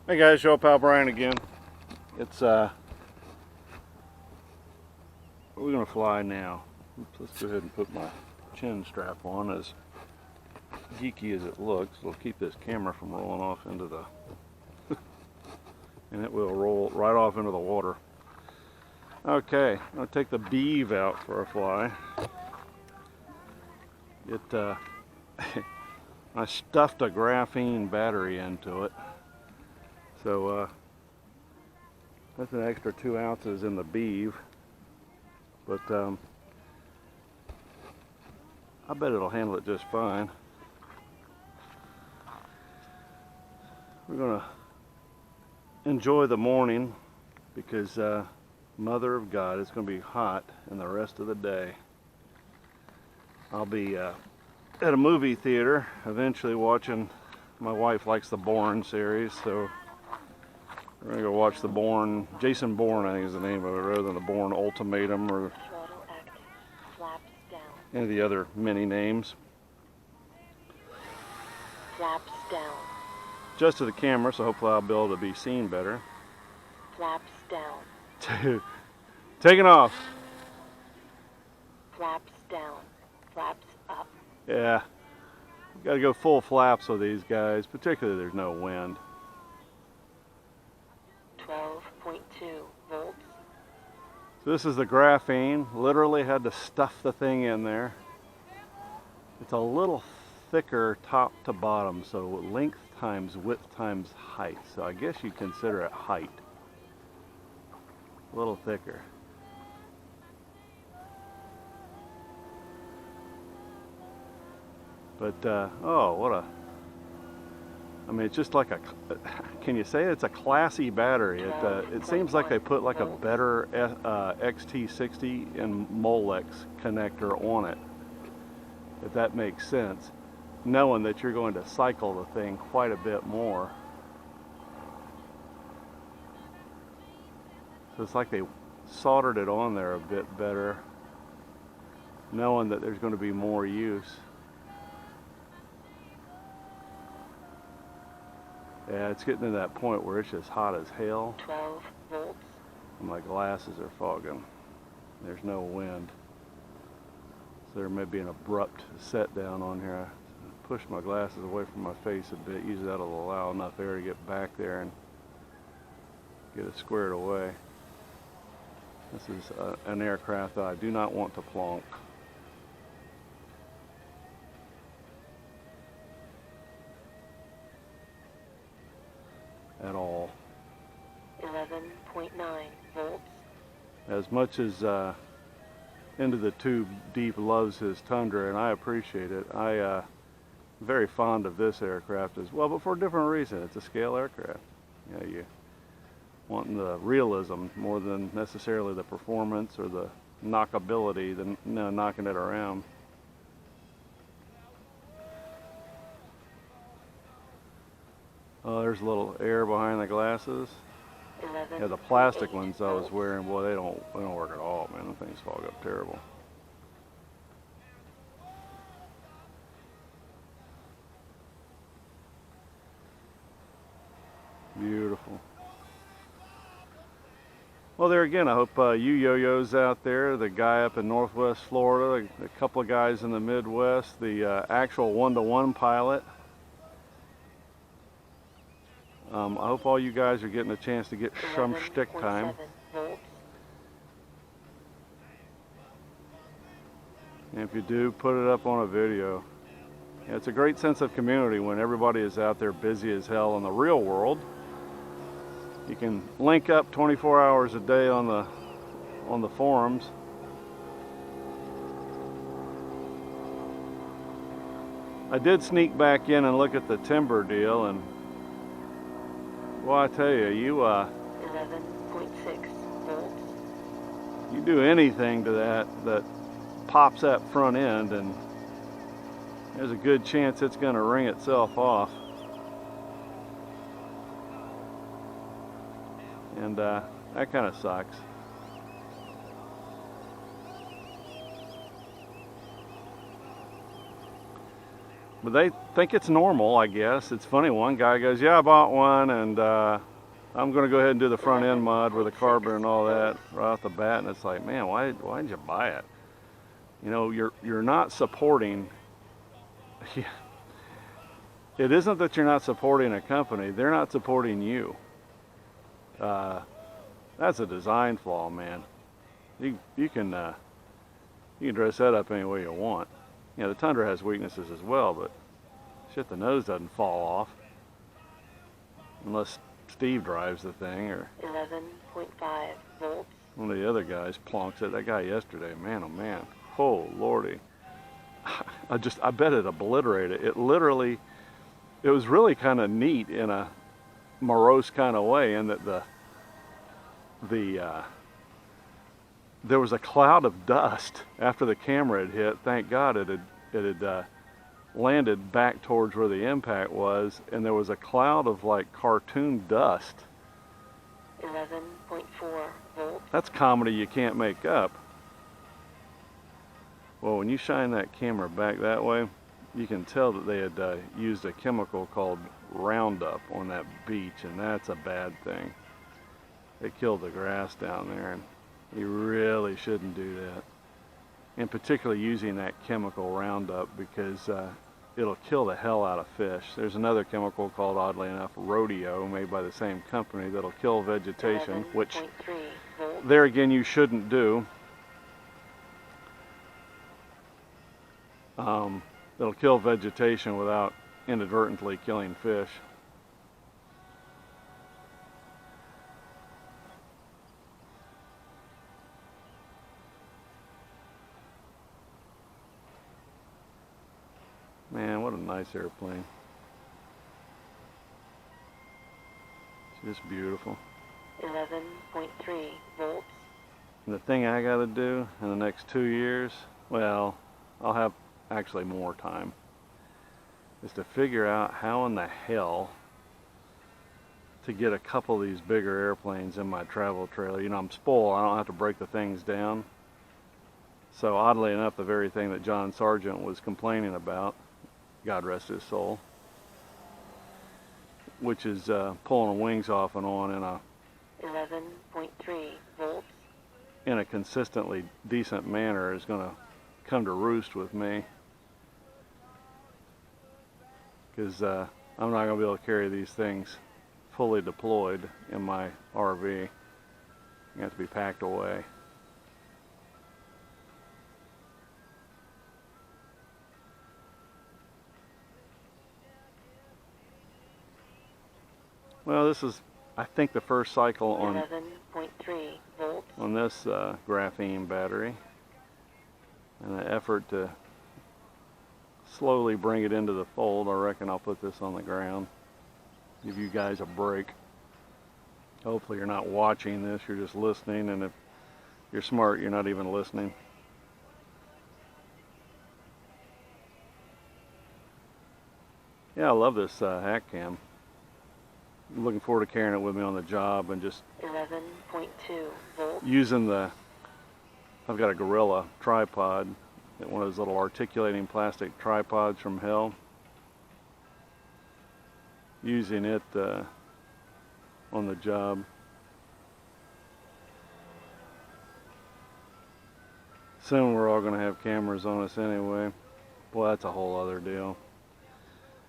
Hey guys, your pal Brian again. It's we're gonna fly now. Oops, let's go ahead and put my chin strap on. As geeky as it looks, it'll keep this camera from rolling off into the and it will roll right off into the water. Okay, I'll take the beeve out for a fly. I stuffed a graphene battery into it. So that's an extra 2 ounces in the beeve, but I bet it'll handle it just fine. We're gonna enjoy the morning because Mother of God, it's gonna be hot, and the rest of the day I'll be at a movie theater eventually watching. My wife likes the Bourne series, so we're gonna go watch the Bourne, Jason Bourne I think is the name of it, rather than the Bourne Ultimatum or any of the other many names. Flaps down. Adjusted the camera, so hopefully I'll be able to be seen better. Flaps down. Taking off. Flaps down. Flaps up. Yeah, got to go full flaps with these guys, particularly there's no wind. 12.2 volts. So this is the graphene. Literally had to stuff the thing in there. It's a little thicker top to bottom, so length times width times height. So I guess you'd consider it height. A little thicker. But oh, what a, I mean, it's just like a, can you say it's a classy battery? It seems like they put like a better XT60 and Molex connector on it, if that makes sense, knowing that you're going to cycle the thing quite a bit more. So it's like they soldered it on there a bit better, knowing that there's going to be more use. Yeah, it's getting to that point where it's just hot as hell. 12 volts. And my glasses are fogging. There's no wind. So there may be an abrupt set down on here. I pushed my glasses away from my face a bit. Usually that'll allow enough air to get back there and get it squared away. This is an aircraft that I do not want to plonk. At all. 11.9 volts. As much as Into the Tube Deep loves his Tundra, and I appreciate it, I'm very fond of this aircraft as well, but for a different reason. It's a scale aircraft. You know, you wanting the realism more than necessarily the performance or the knockability, the knocking it around. Oh, there's a little air behind the glasses. Yeah, the plastic ones I was wearing, boy, they don't work at all, man. The things fog up terrible. Beautiful. Well, there again, I hope you yo-yos out there, the guy up in Northwest Florida, a couple of guys in the Midwest, the actual one-to-one pilot. I hope all you guys are getting a chance to get some stick time. And if you do, put it up on a video. Yeah, it's a great sense of community when everybody is out there busy as hell in the real world. You can link up 24 hours a day on the forums. I did sneak back in and look at the timber deal, and well, I tell you, 11.6 volts. You do anything to that pops that front end, and there's a good chance it's going to ring itself off. And that kind of sucks. But think it's normal, I guess. It's funny, one guy goes, yeah, I bought one, and I'm going to go ahead and do the front end mod with the carbon and all that right off the bat. And it's like, man, why did you buy it? You know, you're not supporting. It isn't that you're not supporting a company. They're not supporting you. That's a design flaw, man. You can dress that up any way you want. You know, the Tundra has weaknesses as well, but shit, the nose doesn't fall off unless Steve drives the thing, or 11.5 volts. one of the other guys plonks it. That guy yesterday, man, oh man, oh lordy. I bet it obliterated. It literally, it was really kind of neat in a morose kind of way, in that there was a cloud of dust after the camera had hit. Thank God it had landed back towards where the impact was, and there was a cloud of like cartoon dust. 11.4 volts. That's comedy you can't make up. Well, when you shine that camera back that way, you can tell that they had used a chemical called Roundup on that beach, and that's a bad thing. It killed the grass down there, and you really shouldn't do that. And particularly using that chemical Roundup, because it'll kill the hell out of fish. There's another chemical called, oddly enough, Rodeo, made by the same company, that'll kill vegetation, which there again you shouldn't do. It'll kill vegetation without inadvertently killing fish. Man, what a nice airplane. It's just beautiful. 11.3 volts. And the thing I gotta do in the next 2 years, well, I'll have actually more time, is to figure out how in the hell to get a couple of these bigger airplanes in my travel trailer. You know, I'm spoiled, I don't have to break the things down. So oddly enough, the very thing that John Sargent was complaining about, God rest his soul, which is pulling the wings off and on in a 11.3 volts. in a consistently decent manner, is going to come to roost with me, because I'm not going to be able to carry these things fully deployed in my RV. You have to be packed away. Well, this is, I think, the first cycle on 11.3 volts. on this graphene battery, and an effort to slowly bring it into the fold. I reckon I'll put this on the ground, give you guys a break. Hopefully you're not watching this, you're just listening, and if you're smart, you're not even listening. Yeah, I love this hack cam. I'm looking forward to carrying it with me on the job, and just 11.2 volts. using I've got a Gorilla tripod, one of those little articulating plastic tripods from hell. Using it on the job. Soon we're all going to have cameras on us anyway. Well, that's a whole other deal.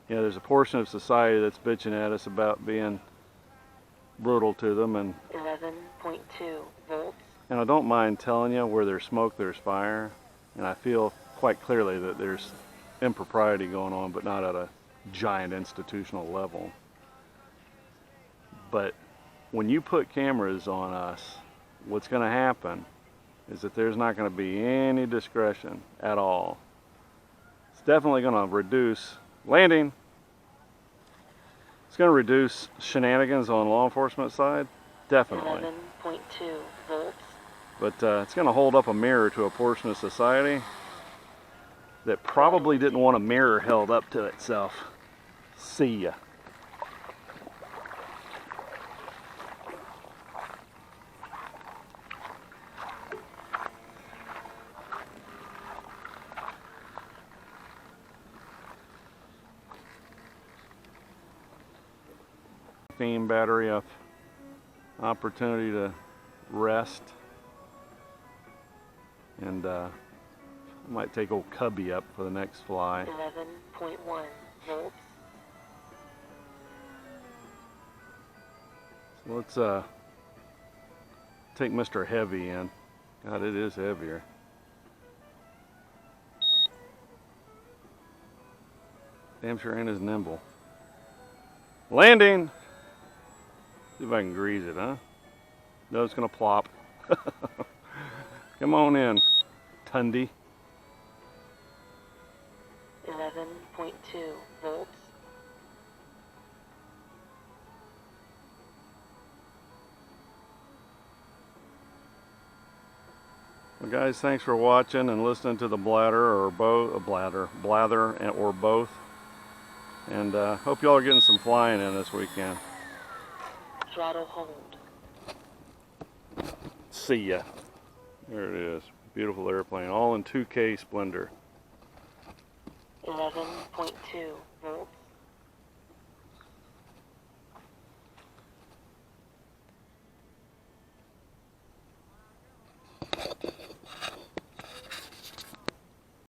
Yeah, there's a portion of society that's bitching at us about being brutal to them, and 11.2 volts. And I don't mind telling you, where there's smoke, there's fire. And I feel quite clearly that there's impropriety going on, but not at a giant institutional level. But when you put cameras on us, what's going to happen is that there's not going to be any discretion at all. It's definitely going to reduce landing. It's going to reduce shenanigans on law enforcement side, definitely. 11.2 volts. But it's going to hold up a mirror to a portion of society that probably didn't want a mirror held up to itself. See ya. 16 battery of opportunity to rest. And I might take old Cubby up for the next fly. 11.1 volts. So let's take Mr. Heavy in. God, it is heavier. Damn sure ain't as nimble. Landing! See if I can grease it, huh? No, it's gonna plop. Come on in, Tundy. 11.2 volts. Well, guys, thanks for watching and listening to the blather or blather or both. And hope y'all are getting some flying in this weekend. Throttle hold. See ya. There it is. Beautiful airplane, all in 2K splendor. 11.2 volts.